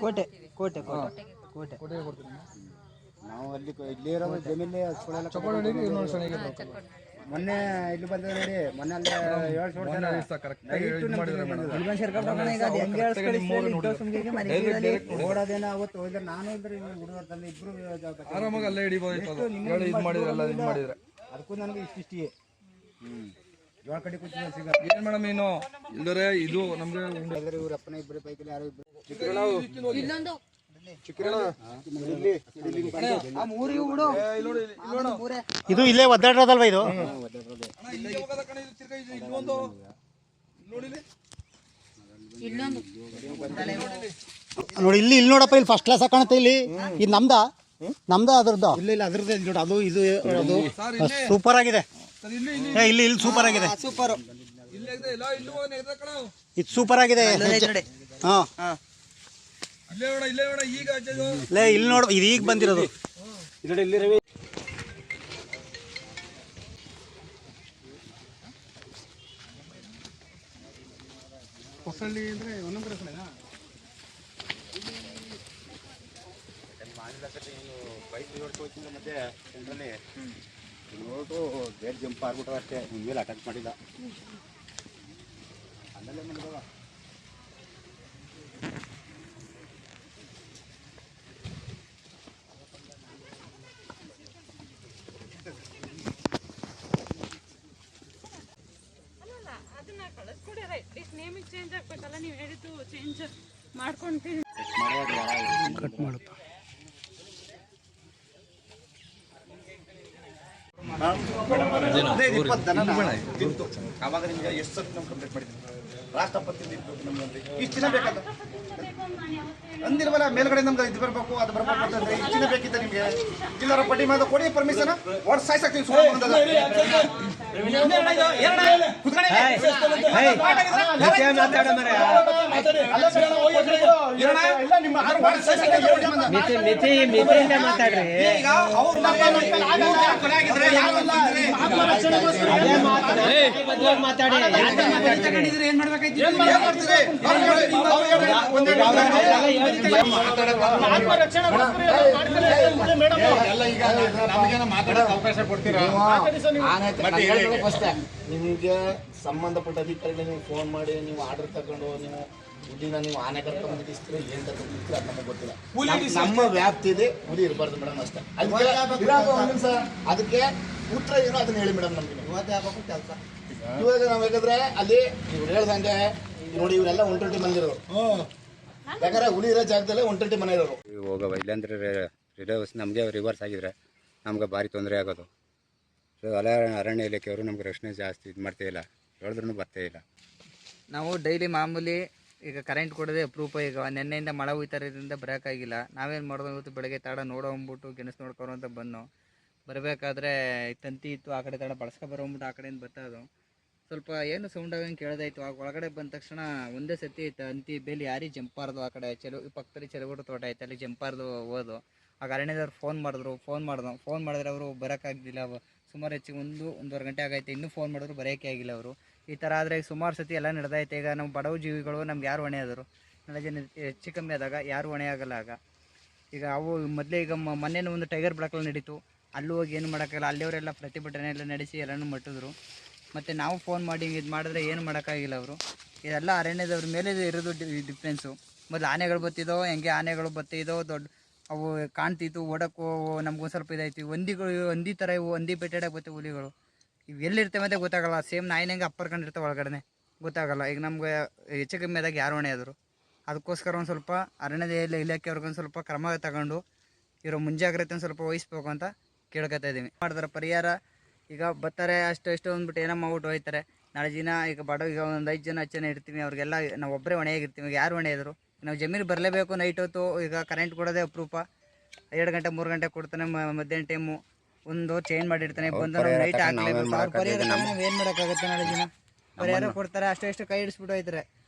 ಕೋಟೆ ಕೋಟೆ ಕೋಟೆ ಕೋಟೆ ಕೋಟೆಗೆ ಕೊಡ್ತೀರಿ ನಾವು ಅಲ್ಲಿ ಇಲ್ಲಿ ಇರೋದು ಜಮೀನಲ್ಲಿ ಮೊನ್ನೆ ಇಲ್ಲಿ ಬಂದ ನೋಡಿ ಮೊನ್ನೆ ಅಲ್ಲಿ ಓಡೋದೇನೋ ಅವತ್ತು ಹೋದ್ರೆ ನಾನು ಇದ್ರೆ ಹುಡುಗರು ತಂದು ಇಬ್ರು ಆರಾಮಾಗಿ ಅಲ್ಲೇ ಹಿಡಿಬೋದಿತ್ತು ಇದು ಮಾಡಿದ್ರೆ ಅದಕ್ಕೂ ನನಗೆ ಇಷ್ಟಿಷ್ಟೇ ಜೋಳ ಕಡೆ ಕೂತಿದ್ದ ಸಿಗ ಏನ್ ಮೇಡಮ್ ಏನು ಇಲ್ದರೆ ಇದು ನಮ್ಗೆ ಇವ್ರ ಅಪ್ಪನ ಇಬ್ಬರು ಪೈಕಲ್ಲಿ ಯಾರು ಇಬ್ರು ಇದು ಇಲ್ಲೇ ಒದ್ದಾಡಿರೋದಲ್ವಾ ಇದು ನೋಡಿ ಇಲ್ಲಿ ನೋಡಪ್ಪ ಇಲ್ಲಿ ಫಸ್ಟ್ ಕ್ಲಾಸ್ ಕಾಣುತ್ತೆ ಇಲ್ಲಿ ಇದು ನಮ್ದ ಅದ್ರದ್ದು ಇಲ್ಲ ಅದ್ರದ್ದು ನೋಡಿ ಅದು ಇದು ಅದು ಸೂಪರ್ ಆಗಿದೆ ಇಲ್ಲಿ ಸೂಪರ್ ಆಗಿದೆ ಇದು ಸೂಪರ್ ಆಗಿದೆ ಹಾ ಇಲ್ಲಿ ನೋಡು ಇದು ಈಗ ಬಂದಿರೋದು ಹೊಸಳ್ಳಿ ಅಂದ್ರೆ ಒಂದೊಂದು ಬೈಕ್ ನೋಡ್ಕೊಳ್ತೀನಿ ಮತ್ತೆ ಸೆಂಟ್ರಲ್ಲಿ ನೋಡು ಬೇರೆ ಜಂಪ್ ಆಗ್ಬಿಟ್ರೆ ಅಷ್ಟೇ ಮೇಲೆ ಅಟ್ಯಾಕ್ ಮಾಡಿಲ್ಲ ಅಲ್ಲೇ ಮಾಡಿದವ ನೇಮಿಗೆ ಚೇಂಜ್ ಆಗ್ಬೇಕಲ್ಲ ನೀವು ಹೇಳಿದ್ದು ಚೇಂಜ್ ಮಾಡ್ಕೊಂತೀವಿ ಕಟ್ ಮಾಡಪ್ಪ ಆವಾಗ ನಿಮ್ಗೆ ಎಷ್ಟು ಸತಿ ನಾವು ಕಂಪ್ಲೀಟ್ ಮಾಡಿದ್ವಿ ರಾಷ್ಟ್ರಪತಿ ಇಷ್ಟು ದಿನ ಬೇಕಾದ ಅಂದಿಲ್ವಲ್ಲ ಮೇಲ್ಗಡೆ ನಮ್ಗೆ ಇದು ಬರಬೇಕು ಅದು ಬರಬೇಕು ಅಂತಂದ್ರೆ ಇಷ್ಟು ದಿನ ಬೇಕಿತ್ತು ನಿಮ್ಗೆ ಜಿಲ್ಲಾರ ಪಟ್ಟಿ ಮಾಡಿದ ಕೊಡಿ ಪರ್ಮಿಷನ್ ಒಟ್ಟು ಸಾಯ್ಸಾಕ್ತೀವಿ ಅವಕಾಶ ಕೊಡ್ತೀರಾ ನಿಮಗೆ ಸಂಬಂಧಪಟ್ಟ ಅಧಿಕಾರಿಗಳು ನೀವು ಫೋನ್ ಮಾಡಿ ನೀವು ಆರ್ಡರ್ ತಗೊಂಡು ನೀವು ಹುಲಿನ ನೀವು ಆನೆ ಕರ್ಕೊಂಡ್ಬಿಟ್ಟಿಸ್ತೀರಿ ಏನ್ ಕರ್ಕೊಂಡ್ಬಿಡ್ತೀರಿ ಅದು ನಮಗೆ ಗೊತ್ತಿಲ್ಲ ನಮ್ಮ ವ್ಯಾಪ್ತಿ ಇದೆ ಹುಲಿ ಇರಬಾರ್ದು ಮೇಡಮ್ ಅಷ್ಟೇ ಅದಕ್ಕೆ ಉತ್ತರ ಏನೋ ಅದನ್ನ ಹೇಳಿ ಮೇಡಮ್ ನಮ್ಗೆ ಕೆಲಸ ಇವಾಗ ನಾವ್ ಹೇಗಿದ್ರೆ ಅಲ್ಲಿ ಇವ್ರು ಹೇಳ್ದಂಗೆ ನೋಡಿ ಇವರೆಲ್ಲ 120 ಮಂದಿ ಇರೋರು ಯಾಕಂದ್ರೆ ಹುಲಿ ಇರೋ ಜಾಗದಲ್ಲೇ 120 ಮನೆ ಇರೋರು ಹೋಗವ ಇಲ್ಲಾಂದ್ರೆ ರಿವರ್ಸ್ ನಮಗೆ ರಿವರ್ಸ್ ಆಗಿದ್ರೆ ನಮ್ಗೆ ಭಾರಿ ತೊಂದರೆ ಆಗೋದು ಅರಣ್ಯ ಇಲಾಖೆಯವರು ನಮ್ಗೆ ರಕ್ಷಣೆ ಜಾಸ್ತಿ ಇದು ಮಾಡ್ತಾ ಇಲ್ಲ ಹೇಳಿದ್ರೂ ಬರ್ತಾ ಇಲ್ಲ ನಾವು ಡೈಲಿ ಮಾಮೂಲಿ ಈಗ ಕರೆಂಟ್ ಕೊಡೋದೇ ಅಪರೂಪ ಈಗ ನೆನ್ನೆಯಿಂದ ಮಳೆ ಹೋಯ್ತಾರೋದ್ರಿಂದ ಬರೋಕ್ಕಾಗಿಲ್ಲ ನಾವೇನು ಮಾಡೋದು ಇವತ್ತು ಬೆಳಗ್ಗೆ ತಡ ನೋಡೋಂಬಿಟ್ಟು ಗೆಣಸು ನೋಡ್ಕೊರೋ ಅಂತ ಬಂದು ಬರಬೇಕಾದ್ರೆ ತಂತಿ ಇತ್ತು ಆ ಕಡೆ ತಡ ಬಳಸ್ಕೊ ಬರೋಂಬಿಟ್ಟು ಆ ಕಡೆಯಿಂದ ಬರ್ತದು ಸ್ವಲ್ಪ ಏನು ಸೌಂಡ್ ಆಗಂಗೆ ಕೇಳ್ದಾಯ್ತು ಆಗ ಒಳಗಡೆ ಬಂದ ತಕ್ಷಣ ಒಂದೇ ಸತಿ ತಂತಿ ಬೇಲಿ ಯಾರಿ ಜಂಪಾರ್ದು ಆ ಕಡೆ ಪಕ್ಕದಲ್ಲಿ ಚೆಲುಗುಡು ತೋಟ ಐತೆ ಅಲ್ಲಿ ಜಂಪಾರ್ದು ಹೋದು ಆಗ ಅರಣ್ಯದವ್ರು ಫೋನ್ ಮಾಡಿದ್ರೆ ಅವರು ಬರೋಕ್ಕಾಗಲಿಲ್ಲ ಸುಮಾರು ಹೆಚ್ಚಿಗೆ ಒಂದೂವರೆ ಗಂಟೆ ಆಗೈತೆ ಇನ್ನೂ ಫೋನ್ ಮಾಡಿದ್ರು ಬರೋಕ್ಕೆ ಆಗಿಲ್ಲ ಅವರು ಈ ಥರ ಆದರೆ ಸುಮಾರು ಸತಿ ಎಲ್ಲ ನಡೆದೈತೆ ಈಗ ನಮ್ಮ ಬಡವ ಜೀವಿಗಳು ನಮ್ಗೆ ಯಾರು ಹೊಣೆ ಆದರು ನಾಳೆ ಜನ ಹೆಚ್ಚು ಕಮ್ಮಿ ಆದಾಗ ಯಾರು ಹೊಣೆ ಆಗಲ್ಲ ಆಗ ಈಗ ಅವು ಮೊದಲೇ ಈಗ ಮೊನ್ನೆನೂ ಒಂದು ಟೈಗರ್ ಬ್ಲಾಕಲ್ಲಿ ನಡೀತು ಅಲ್ಲೂ ಹೋಗಿ ಏನು ಮಾಡೋಕ್ಕಾಗಲ್ಲ ಅಲ್ಲಿಯವರೆಲ್ಲ ಪ್ರತಿಭಟನೆ ಎಲ್ಲ ನಡೆಸಿ ಎಲ್ಲನೂ ಮಟ್ಟಿದ್ರು ಮತ್ತು ನಾವು ಫೋನ್ ಮಾಡಿ ಇದು ಮಾಡಿದ್ರೆ ಏನು ಮಾಡೋಕ್ಕಾಗಿಲ್ಲ ಅವರು ಇದೆಲ್ಲ ಅರಣ್ಯದವ್ರ ಮೇಲೆ ಇರೋದು ಡಿಫ್ರೆನ್ಸು ಮೊದಲು ಆನೆಗಳು ಬತ್ತಿದ್ದೋ ಹೆಂಗೆ ಆನೆಗಳು ಬತ್ತಿದ್ದೋ ದೊಡ್ಡ ಅವು ಕಾಣ್ತಿತ್ತು ಓಡೋಕ್ಕೂ ನಮ್ಗೊಂದು ಸ್ವಲ್ಪ ಇದಾಯ್ತು ಹಂದಿ ಥರ ಇವು ಹಂದಿ ಬೇಟೆಡಕ್ಕೆ ಬರ್ತವೆ ಹುಲಿಗಳು ಇವು ಎಲ್ಲಿರ್ತವೆ ಅಂತ ಗೊತ್ತಾಗಲ್ಲ ಸೇಮ್ ನಾಯಿನಂಗೆ ಅಪ್ಪರ್ಕೊಂಡಿರ್ತವೆ ಒಳಗಡೆ ಗೊತ್ತಾಗಲ್ಲ ಈಗ ನಮ್ಗೆ ಹೆಚ್ಚು ಕಮ್ಮಿ ಆದಾಗ ಯಾರು ಹೊಣೆ ಆದರು ಅದಕ್ಕೋಸ್ಕರ ಒಂದು ಸ್ವಲ್ಪ ಅರಣ್ಯದ ಇಲಾಖೆಯವ್ರಿಗೊಂದು ಸ್ವಲ್ಪ ಕ್ರಮ ತಗೊಂಡು ಇರೋ ಮುಂಜಾಗ್ರತೆ ಒಂದು ಸ್ವಲ್ಪ ವಹಿಸ್ಬೇಕು ಅಂತ ಕೇಳ್ಕೊತಾ ಇದ್ದೀವಿ ಮಾಡಿದ್ರೆ ಪರಿಹಾರ ಈಗ ಬರ್ತಾರೆ ಅಷ್ಟು ಅಂದ್ಬಿಟ್ಟು ಏನೋ ಮಾಡ್ಬಿಟ್ಟು ಹೋಗ್ತಾರೆ ನಾಳೆ ದಿನ ಈಗ ಈಗ ಒಂದು 5 ಜನ 10 ಜನ ಇರ್ತೀವಿ ಅವ್ರಿಗೆಲ್ಲ ನಾವು ಒಬ್ಬರೇ ಹೊಣೆಯಾಗಿರ್ತೀವಿ ಯಾರು ಹೊಣೆ ಆದರು ನಾವು ಜಮೀನು ಬರಲೇಬೇಕು ನೈಟ್ ಹೊತ್ತು ಈಗ ಕರೆಂಟ್ ಕೊಡೋದೇ ಅಪರೂಪ 2 ಗಂಟೆ 3 ಗಂಟೆ ಕೊಡ್ತಾನೆ ಮಧ್ಯಾಹ್ನ ಟೈಮು ಒಂದು ಚೇಂಜ್ ಮಾಡಿರ್ತಾನೆ ಬಂದು ನಾವು ನೈಟ್ ಹಾಕ್ಲೇಬೇಕು ಅವ್ರು ಪರಿಹಾರ ನಾವು ಏನು ಮಾಡೋಕ್ಕಾಗುತ್ತೆ ನಾಳೆ ದಿನ ಪರಿಹಾರ ಕೊಡ್ತಾರೆ ಅಷ್ಟು ಕೈ ಹಿಡಿಸ್ಬಿಟ್ಟು ಹೋಯ್ತಾರೆ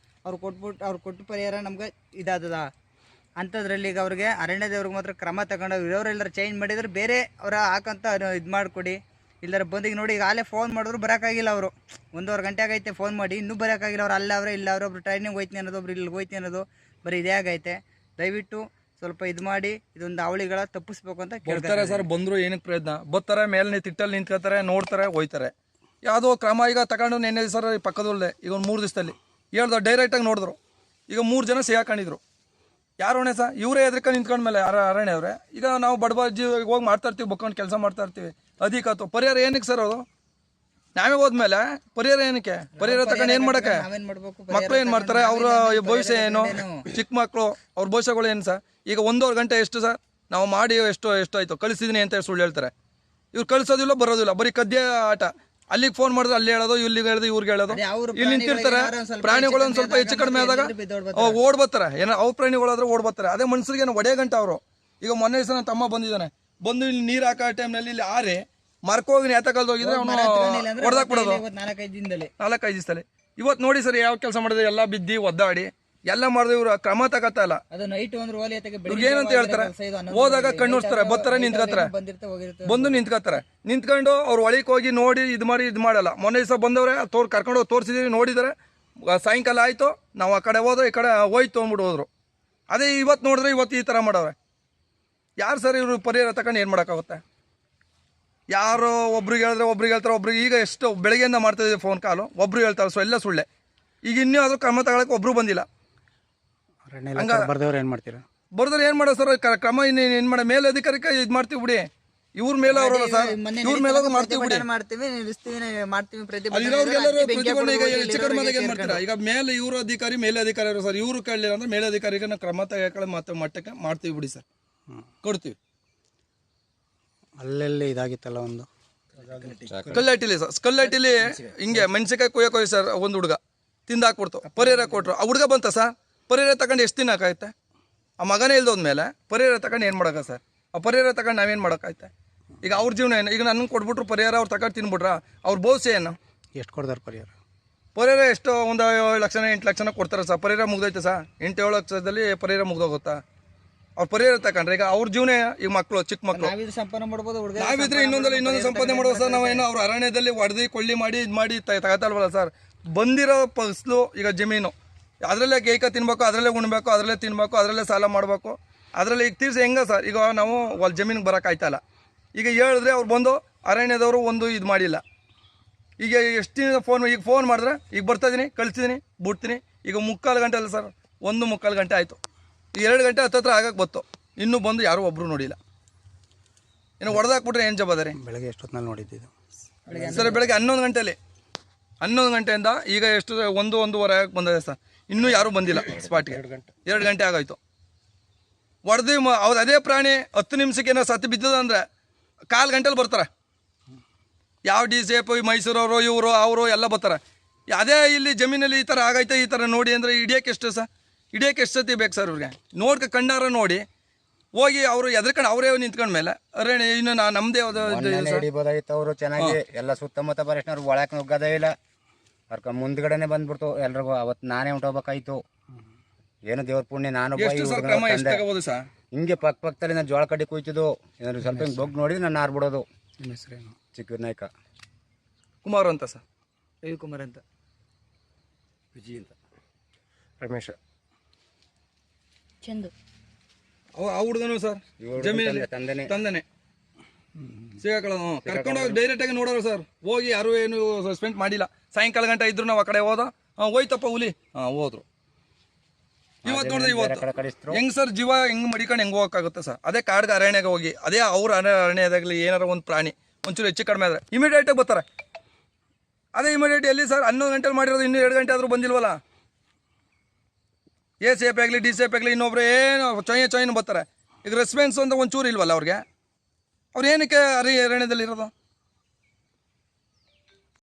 ಅವ್ರು ಕೊಟ್ಟು ಪರಿಹಾರ ನಮ್ಗೆ ಇದಾದದ ಅಂಥದ್ರಲ್ಲಿ ಈಗ ಅವ್ರಿಗೆ ಅರಣ್ಯದವ್ರಿಗೆ ಮಾತ್ರ ಕ್ರಮ ತಗೊಂಡು ಇರೋರೆಲ್ಲರೂ ಚೇಂಜ್ ಮಾಡಿದ್ರೆ ಬೇರೆ ಅವರ ಹಾಕಂತ ಇದು ಮಾಡಿಕೊಡಿ ಇಲ್ಲರ ಬಂದಿಗೆ ನೋಡಿ ಈಗ ಅಲ್ಲೇ ಫೋನ್ ಮಾಡಿದ್ರು ಬರೋಕ್ಕಾಗಿಲ್ಲ ಅವರು 1.5 ಗಂಟೆ ಆಗೈತೆ ಫೋನ್ ಮಾಡಿ ಇನ್ನೂ ಬರೋಕ್ಕಾಗಿಲ್ಲ ಅವ್ರು ಅಲ್ಲವ್ರೆ ಇಲ್ಲ ಒಬ್ರು ಟ್ರೈನಿಂಗ್ ಹೋಯ್ತೀನಿ ಅನ್ನೋದು ಒಬ್ರು ಇಲ್ಲಿ ಹೋಯ್ತೀನಿ ಅನ್ನೋದು ಬರೀ ಇದೇ ಆಗೈತೆ ದಯವಿಟ್ಟು ಸ್ವಲ್ಪ ಇದು ಮಾಡಿ ಇದೊಂದು ಅವಳಿಗಳ ತಪ್ಪಿಸ್ಬೇಕು ಅಂತ ಬರ್ತಾರೆ ಸರ್, ಬಂದ್ರು ಏನಕ್ಕೆ ಪ್ರಯತ್ನ, ಬರ್ತಾರೆ ಮೇಲೆ ತಿಟ್ಟಲ್ಲಿ ನಿಂತ್ಕೋತಾರೆ, ನೋಡ್ತಾರೆ, ಹೋಯ್ತಾರೆ. ಯಾವುದೋ ಕ್ರಮ ಈಗ ತಗೊಂಡು ನೆನ್ನೆ ಸರ್ ಪಕ್ಕದಲ್ಲೇ ಈಗ ಒಂದು 3 ದಿವಸದಲ್ಲಿ ಹೇಳ್ದ ಡೈರೆಕ್ಟಾಗಿ ನೋಡಿದ್ರು. ಈಗ 3 ಜನ ಸಿಗಾಕೊಂಡಿದ್ರು. ಯಾರು ಹೊಣೆ ಸರ್? ಇವರೇ ಎದ್ರಕ ನಿಂತ್ಕೊಂಡ್ಮೇಲೆ ಅರಣ್ಯ ಅವರೇ. ಈಗ ನಾವು ಬಡಬಾಜಿ ಹೋಗಿ ಮಾಡ್ತಾ ಇರ್ತೀವಿ, ಬಕ್ಕೊಂಡು ಕೆಲಸ ಮಾಡ್ತಾ ಇರ್ತೀವಿ. ಅದಕ್ಕೆ ಪರಿಹಾರ ಏನಕ್ಕೆ ಸರ್ ಅದು? ನಾವೇ ಹೋದ್ಮೇಲೆ ಪರಿಹಾರ ಏನಕ್ಕೆ? ಪರಿಹಾರ ತಗೊಂಡು ಏನು ಮಾಡೋಕ್ಕೆ? ಮಕ್ಳು ಏನು ಮಾಡ್ತಾರೆ? ಅವ್ರ ಭವಿಷ್ಯ ಏನು? ಚಿಕ್ಕ ಮಕ್ಕಳು ಅವ್ರ ಭವಿಷ್ಯಗಳು ಏನು ಸರ್? ಈಗ 1.5 ಗಂಟೆ ಎಷ್ಟು ಸರ್ ನಾವು ಮಾಡಿ ಎಷ್ಟಾಯ್ತು ಕಳಿಸಿದೀನಿ ಅಂತ ಸುಳ್ಳು ಹೇಳ್ತಾರೆ. ಇವ್ರು ಕಳಿಸೋದಿಲ್ಲ, ಬರೋದಿಲ್ಲ, ಬರೀ ಕದ್ಯ ಆಟ. ಅಲ್ಲಿಗೆ ಫೋನ್ ಮಾಡಿದ್ರೆ ಅಲ್ಲಿ ಹೇಳೋದು, ಇಲ್ಲಿಗೆ ಹೇಳೋದು, ಇವ್ರಿಗೆ ಹೇಳೋದು. ಇಲ್ಲಿ ನಿಂತಿರ್ತಾರೆ ಪ್ರಾಣಿಗಳು ಒಂದು ಸ್ವಲ್ಪ ಹೆಚ್ಚು ಕಡಿಮೆ ಆದಾಗ ಓಡ್ ಬರ್ತಾರೆ. ಏನೋ ಅವ್ರ ಪ್ರಾಣಿಗಳಾದ್ರೆ ಓಡ್ ಬರ್ತಾರೆ. ಅದೇ ಮನುಷ್ಯರಿಗೆ ಒಡೆ ಗಂಟೆ ಅವರು. ಈಗ ಮೊನ್ನೆ ದಿವಸ ನನ್ನ ತಮ್ಮ ಬಂದಿದ್ದಾನೆ, ಬಂದು ಇಲ್ಲಿ ನೀರು ಹಾಕೋ ಟೈಮ್ನಲ್ಲಿ ಇಲ್ಲಿ ಆರಿ ಮರ್ಕೋಗಿ ನೇತಕಲ್ದು ಹೋಗಿದ್ರೆ ಅವನು ಹೊಡೆದಾಕ್ ಬಿಡೋದು 4-5 ದಿವಸದಲ್ಲಿ. ಇವತ್ತು ನೋಡಿ ಸರ್ ಯಾವ ಕೆಲಸ ಮಾಡಿದ್ರೆ, ಎಲ್ಲ ಬಿದ್ದು ಒದ್ದಾಡಿ ಎಲ್ಲ ಮಾಡಿದ್ರೆ ಇವ್ರು ಕ್ರಮ ತಗತ್ತಾ ಇಲ್ಲ. ಇವ್ರಿಗೆ ಏನಂತ ಹೇಳ್ತಾರೆ? ಹೋದಾಗ ಕಣ್ಣುರ್ಸ್ತಾರೆ, ಬರ್ತಾರೆ, ನಿಂತ್ಕೋತಾರೆ, ಬಂದು ನಿಂತ್ಕೋತಾರೆ. ನಿಂತ್ಕೊಂಡು ಅವ್ರು ಒಳಗೆ ಹೋಗಿ ನೋಡಿ ಇದು ಮಾಡಲ್ಲ. ಮೊನ್ನೆ ದಿವಸ ಬಂದವ್ರೆ, ಕರ್ಕೊಂಡು ಹೋಗಿ ತೋರಿಸಿದೀವಿ, ನೋಡಿದರೆ ಸಾಯಂಕಾಲ ಆಯಿತು, ನಾವು ಆ ಕಡೆ ಹೋದ್ರೆ ಈ ಕಡೆ ಹೋಯ್ತು ಅಂದ್ಬಿಟ್ಟು ಹೋದ್ರು. ಅದೇ ಇವತ್ತು ನೋಡಿದ್ರೆ ಇವತ್ತು ಈ ಥರ ಮಾಡವ್ರೆ. ಯಾರು ಸರ್ ಇವರು ಪರಿಹಾರ ತಗೊಂಡು ಏನು ಮಾಡೋಕ್ಕಾಗುತ್ತೆ? ಯಾರು ಒಬ್ರಿಗೆ ಹೇಳಿದ್ರೆ ಒಬ್ರಿಗೆ ಹೇಳ್ತಾರೆ, ಒಬ್ರಿಗೆ ಈಗ ಎಷ್ಟು ಬೆಳಗ್ಗೆಯಿಂದ ಮಾಡ್ತಾಯಿದ್ದೀವಿ ಫೋನ್ ಕಾಲು, ಒಬ್ರು ಹೇಳ್ತಾರೆ. ಎಲ್ಲ ಸುಳ್ಳೆ. ಈಗ ಇನ್ನೂ ಆದರೂ ಕ್ರಮ ತಗೊಳಕ್ಕೆ ಒಬ್ರು ಬಂದಿಲ್ಲ. ಬರ್ದವ್ರು ಏನು ಮಾಡ್ತೀರಾ? ಬರ್ದ್ರೆ ಏನು ಮಾಡೋ ಸರ್? ಕ್ರಮ ಏನು ಮಾಡೋ? ಮೇಲೆ ಅಧಿಕಾರಕ್ಕೆ ಇದು ಮಾಡ್ತೀವಿ ಬಿಡಿ. ಇವ್ರ ಮೇಲೆ ಅವರಲ್ಲ ಸರ್, ಇವ್ರ ಮೇಲೆ ಮಾಡ್ತೀವಿ ಬಿಡಿ. ಈಗ ಮೇಲೆ ಇವ್ರ ಅಧಿಕಾರಿ ಮೇಲೆ ಅಧಿಕಾರಿ ಸರ್, ಇವ್ರು ಕೇಳಲಿಲ್ಲ ಅಂದ್ರೆ ಮೇಲೆ ಅಧಿಕಾರಿಗೆ ನಾವು ಕ್ರಮ ತಗೊಳ್ಳಿ ಮತ್ತೆ ಮಟ್ಟಕ್ಕೆ ಮಾಡ್ತೀವಿ ಬಿಡಿ ಸರ್, ಕೊಡ್ತೀವಿ. ಅಲ್ಲೆಲ್ಲಿ ಇದಾಗಿತ್ತಲ್ಲ ಒಂದು ಕಲ್ಲಟ್ಟಿಲಿ ಸರ್, ಕಲ್ಲಟ್ಟಿಲಿ ಹಿಂಗೆ ಮೆಣಸಿಕಾಯಿ ಕೊಯ್ಯಕ್ಕೆ ಹೋಗಿ ಸರ್, ಒಂದು ಹುಡುಗ ತಿಂದಾಕ್ಬಿಡ್ತು, ಪರಿಹಾರ ಕೊಟ್ರು. ಆ ಹುಡುಗ ಬಂತ ಸರ್, ಪರಿಹಾರ ತಗೊಂಡು ಎಷ್ಟು ದಿನ ಆಕಾಯ್ತೆ? ಆ ಮಗನೇ ಇಲ್ದೋದ್ಮೇಲೆ ಪರಿಹಾರ ತಗೊಂಡು ಏನು ಮಾಡೋಕ್ಕ ಸರ್? ಆ ಪರಿಹಾರ ತಗೊಂಡು ನಾವೇನು ಮಾಡೋಕ್ಕಾಯ್ತೆ? ಈಗ ಅವ್ರ ಜೀವನ ಏನು? ಈಗ ನನಗೆ ಕೊಟ್ಬಿಟ್ರು ಪರಿಹಾರ, ಅವ್ರು ತಗೊಂಡು ತಿನ್ಬಿಟ್ರ, ಅವ್ರ ಭವಿಷ್ಯ ಏನು? ಎಷ್ಟು ಕೊಡ್ತಾರೆ ಪರಿಹಾರ? ಪರಿಹಾರ ಎಷ್ಟು? ಒಂದು 7 ಲಕ್ಷ 8 ಲಕ್ಷನ ಕೊಡ್ತಾರೆ ಸರ್. ಪರಿಹಾರ ಮುಗ್ದೈತೆ ಸರ್. 8-7 ಲಕ್ಷದಲ್ಲಿ ಪರಿಹಾರ ಮುಗ್ದೋಗುತ್ತಾ? ಅವ್ರು ಪರಿಹಾರ ತಗೊಂಡ್ರೆ ಈಗ ಅವ್ರ ಜೀವನ, ಈಗ ಮಕ್ಕಳು, ಚಿಕ್ಕ ಮಕ್ಕಳು ನಾವಿದ್ರೆ ಇನ್ನೊಂದು ಸಂಪಾದನೆ ಮಾಡ್ಬೋದು ಸರ್. ನಾವೇನೋ ಅವ್ರ ಅರಣ್ಯದಲ್ಲಿ ಹೊಡೆದು ಕೊಳ್ಳಿ ಮಾಡಿ ಇದು ಮಾಡಿ ತಗೋತಲ್ವಲ್ಲ ಸರ್. ಬಂದಿರೋ ಫಸಲು ಈಗ ಜಮೀನು, ಅದರಲ್ಲೇ ಗೇಯ್ಕ ತಿನ್ಬೇಕು, ಅದರಲ್ಲೇ ಉಣ್ಬೇಕು, ಅದರಲ್ಲೇ ತಿನ್ಬೇಕು, ಅದರಲ್ಲೇ ಸಾಲ ಮಾಡಬೇಕು, ಅದರಲ್ಲೇ ಈಗ ತೀರ್ಸಿ ಹೆಂಗ ಸರ್? ಈಗ ನಾವು ಅಲ್ಲಿ ಜಮೀನಿಗೆ ಬರೋಕ್ಕಾಯ್ತಲ್ಲ. ಈಗ ಹೇಳಿದ್ರೆ ಅವ್ರು ಬಂದು ಅರಣ್ಯದವರು ಒಂದು ಇದು ಮಾಡಿಲ್ಲ. ಈಗ ಎಷ್ಟು ದಿನ ಫೋನ್ ಮಾಡಿದ್ರೆ ಈಗ ಬರ್ತಾಯಿದ್ದೀನಿ, ಕಳಿಸ್ತಿದ್ದೀನಿ, ಬಿಡ್ತೀನಿ. ಈಗ 3/4 ಗಂಟೆ ಅಲ್ಲ ಸರ್, 1 3/4 ಗಂಟೆ ಆಯಿತು. ಈಗ 2 ಗಂಟೆ ಹತ್ತತ್ರ ಆಗಕ್ಕೆ ಬತ್ತು, ಇನ್ನೂ ಬಂದು ಯಾರೂ ಒಬ್ಬರು ನೋಡಿಲ್ಲ. ಇನ್ನು ಹೊಡೆದಾಕ್ಬಿಟ್ರೆ ಏನು ಜವಾಬ್ದಾರಿ? ಬೆಳಗ್ಗೆ ಎಷ್ಟೊತ್ತಿನಲ್ಲಿ ನೋಡಿದ್ದು ಸರ್? ಬೆಳಗ್ಗೆ 11 ಗಂಟೆಯಲ್ಲಿ, 11 ಗಂಟೆಯಿಂದ ಈಗ ಎಷ್ಟು 1-1:30 ಆಗಕ್ಕೆ ಬಂದಿದೆ ಸರ್. ಇನ್ನೂ ಯಾರೂ ಬಂದಿಲ್ಲ ಸ್ಪಾಟ್ಗೆ. 2 ಗಂಟೆ ಆಗೋಯ್ತು. ಹೊಡೆದು ಅವ್ರು ಅದೇ ಪ್ರಾಣಿ 10 ನಿಮಿಷಕ್ಕೆ ಏನೋ ಸತ್ತು ಬಿದ್ದದಂದ್ರೆ 1/4 ಗಂಟೆಲಿ ಬರ್ತಾರೆ. ಯಾವ DCF ಮೈಸೂರವರು ಇವರು ಅವರು ಎಲ್ಲ ಬರ್ತಾರೆ. ಅದೇ ಇಲ್ಲಿ ಜಮೀನಲ್ಲಿ ಈ ಥರ ಆಗೈತೆ, ಈ ಥರ ನೋಡಿ ಅಂದರೆ ಹಿಡಿಯೋಕ್ಕೆ ಎಷ್ಟು ಸರ್? ಹಿಡಿಯೋಕ್ಕೆ ಎಷ್ಟು ಸತಿ ಬೇಕು ಸರ್ ಇವ್ರಿಗೆ? ಕಣ್ಣಾರ ನೋಡಿ ಹೋಗಿ ಅವರು ಎದ್ರಕೊಂಡು ಅವರೇ ನಿಂತ್ಕೊಂಡ್ಮೇಲೆ ಅರಣ್ಯ ಇನ್ನು ನಮ್ಮದೇ ಹಿಡಿಬೋದಾಗಿತ್ತು. ಅವರು ಚೆನ್ನಾಗಿ ಎಲ್ಲ ಸುತ್ತಮುತ್ತ ಬರೋಷ್ಣವ್ರು ಒಳಕ್ಕೆ ನುಗ್ಗದೇ ಇಲ್ಲ. ಅವ್ರ ಮುಂದ್ಗಡೆನೆ ಬಂದ್ಬಿಡ್ತು ಎಲ್ರಿಗೂ. ಅವತ್ತು ನಾನೇ ಹೊಂಟೋಗ್ಬೇಕಾಯ್ತು. ಏನು ದೇವ್ರ ಪುಣ್ಯ, ನಾನು ಹಿಂಗೆ ಪಕ್ಕದಲ್ಲಿ ನಾನು ಜೋಳ ಕಡ್ಡಿ ಕುಯ್ತಿದ್ದು. ಏನಾದ್ರು ಸ್ವಲ್ಪ ಹಿಂಗೆ ಬಗ್ಗಿ ನೋಡಿದ್ರೆ ನಾನು ಆರ್ಬಿಡೋದು. ನಿಮ್ಮ ಹೆಸರೇನು? ಚಿಕ್ಕ ನಾಯ್ಕ ಕುಮಾರ್ ಅಂತ ಸರ್. ರವಿಕುಮಾರ್ ಅಂತ. ವಿಜಿ ಅಂತ. ರಮೇಶ್. ಚಂದು. ಆ ಹುಡುಗನು ಸರ್ ಜಮೀನಲ್ಲಿ ತಂದನೆ ಸಿಗಾಕೊಳ್ಳೋದು. ಕರ್ಕೊಂಡೋಗಿ ಡೈರೆಕ್ಟಾಗಿ ನೋಡೋರು ಸರ್. ಹೋಗಿ ಯಾರು ಏನು ಸಸ್ಪೆಂಡ್ ಮಾಡಿಲ್ಲ. ಸಾಯಂಕಾಲ ಗಂಟೆ ಇದ್ರು ನಾವು ಆ ಕಡೆ ಹೋದ, ಹೋಯ್ತಪ್ಪ ಹುಲಿ, ಹೋದ್ರು. ಇವತ್ತು ನೋಡಿದ್ರೆ ಇವತ್ತು ಹೆಂಗ್ ಸರ್ ಜೀವ ಹೆಂಗ್ ಮಡಿಕೊಂಡು ಹೆಂಗ್ ಹೋಗಕ್ಕಾಗುತ್ತೆ ಸರ್? ಅದೇ ಕಾಡ್ಗೆ ಅರಣ್ಯಗೆ ಹೋಗಿ ಅದೇ ಅವ್ರ ಅರಣ್ಯದಾಗಲಿ ಏನಾರ ಒಂದು ಪ್ರಾಣಿ ಒಂಚೂರು ಹೆಚ್ಚು ಕಡಿಮೆ ಆದರೆ ಇಮಿಡಿಯೇಟಾಗಿ ಬರ್ತಾರೆ. ಅದೇ ಇಮಿಡಿಯೇಟ್ ಎಲ್ಲಿ ಸರ್? 11 ಗಂಟೆಲಿ ಮಾಡಿರೋದು, ಇನ್ನೂ 2 ಗಂಟೆ ಆದರೂ ಬಂದಿಲ್ವಲ್ಲ. ACF ಆಗಲಿ DCF ಆಗಲಿ ಇನ್ನೊಬ್ರು ಏನು ಚೊಯ್ನು ಬರ್ತಾರೆ. ಈಗ ರೆಸ್ಪಾನ್ಸ್ ಅಂತ ಒಂಚೂರು ಇಲ್ವಲ್ಲ ಅವ್ರಿಗೆ. ಅವ್ರು ಏನಕ್ಕೆ ಅರಣ್ಯದಲ್ಲಿ ಇರೋದು?